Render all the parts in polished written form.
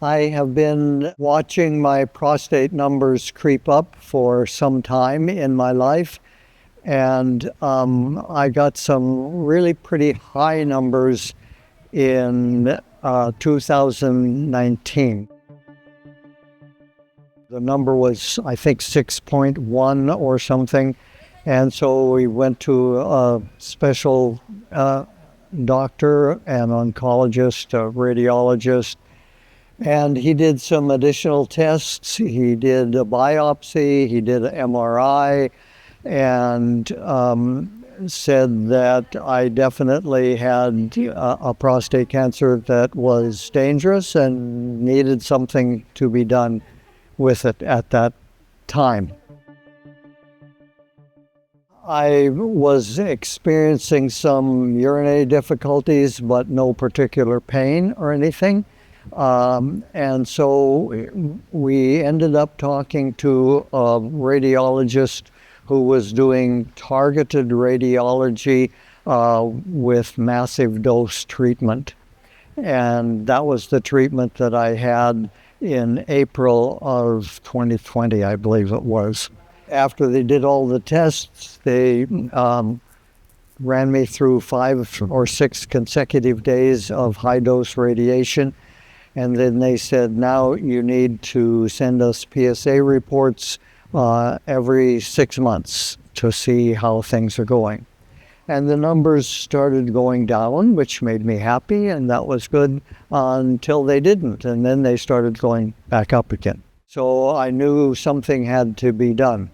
I have been watching my prostate numbers creep up for some time in my life, and I got some really pretty high numbers in 2019. The number was, I think, 6.1 or something, and so we went to a special doctor, an oncologist, a radiologist, and he did some additional tests. He did a biopsy, he did an MRI, and said that I definitely had a prostate cancer that was dangerous and needed something to be done with it at that time. I was experiencing some urinary difficulties, but no particular pain or anything. And so we ended up talking to a radiologist who was doing targeted radiology with massive dose treatment. And that was the treatment that I had in April of 2020, I believe it was. After they did all the tests, they ran me through 5 or 6 consecutive days of high-dose radiation. And then they said, now you need to send us PSA reports every 6 months to see how things are going. And the numbers started going down, which made me happy, and that was good until they didn't. And then they started going back up again. So I knew something had to be done.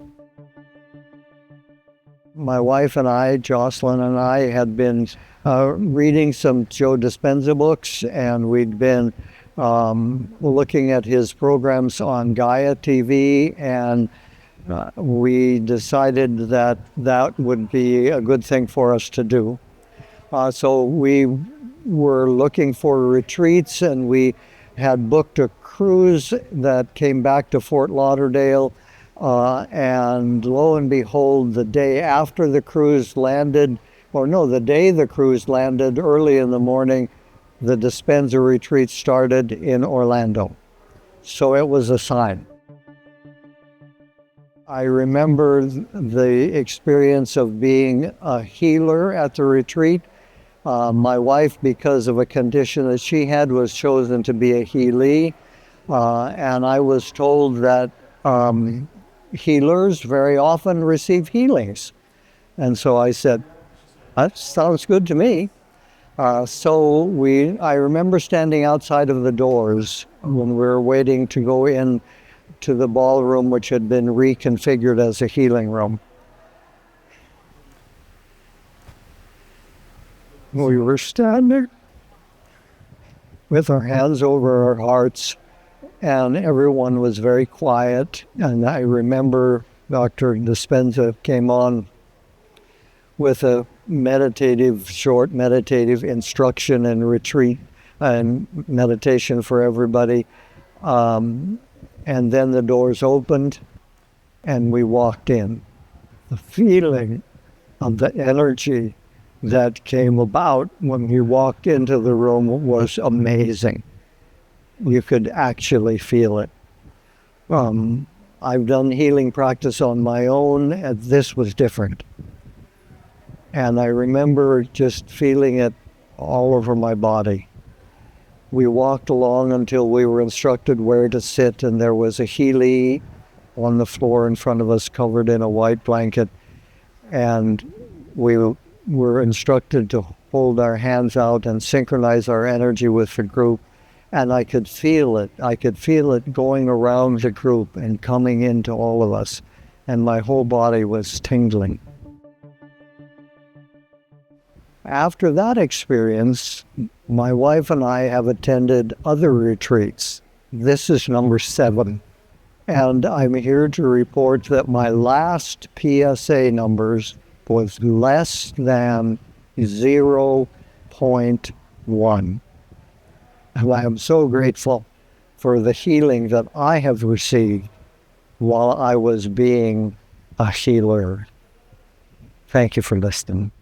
My wife and I, Jocelyn and I, had been reading some Joe Dispenza books, and we'd been looking at his programs on Gaia TV, and we decided that that would be a good thing for us to do. So we were looking for retreats, and we had booked a cruise that came back to Fort Lauderdale, and lo and behold, the day after the cruise landed, the day the cruise landed, early in the morning, the Dispenza retreat started in Orlando. So it was a sign. I remember the experience of being a healer at the retreat. My wife, because of a condition that she had, was chosen to be a healee. And I was told that healers very often receive healings. And so I said, that sounds good to me. I remember standing outside of the doors when we were waiting to go in to the ballroom, which had been reconfigured as a healing room. We were standing with our hands over our hearts, and everyone was very quiet. And I remember Dr. Dispenza came on with a short meditative instruction and retreat and meditation for everybody. And then the doors opened and we walked in. The feeling of the energy that came about when we walked into the room was amazing. You could actually feel it. I've done healing practice on my own, and this was different. And I remember just feeling it all over my body. We walked along until we were instructed where to sit, and there was a healee on the floor in front of us covered in a white blanket. And we were instructed to hold our hands out and synchronize our energy with the group. And I could feel it. I could feel it going around the group and coming into all of us. And my whole body was tingling. After that experience, my wife and I have attended other retreats. This is number 7. And I'm here to report that my last PSA numbers was less than 0.1. And I am so grateful for the healing that I have received while I was being a healer. Thank you for listening.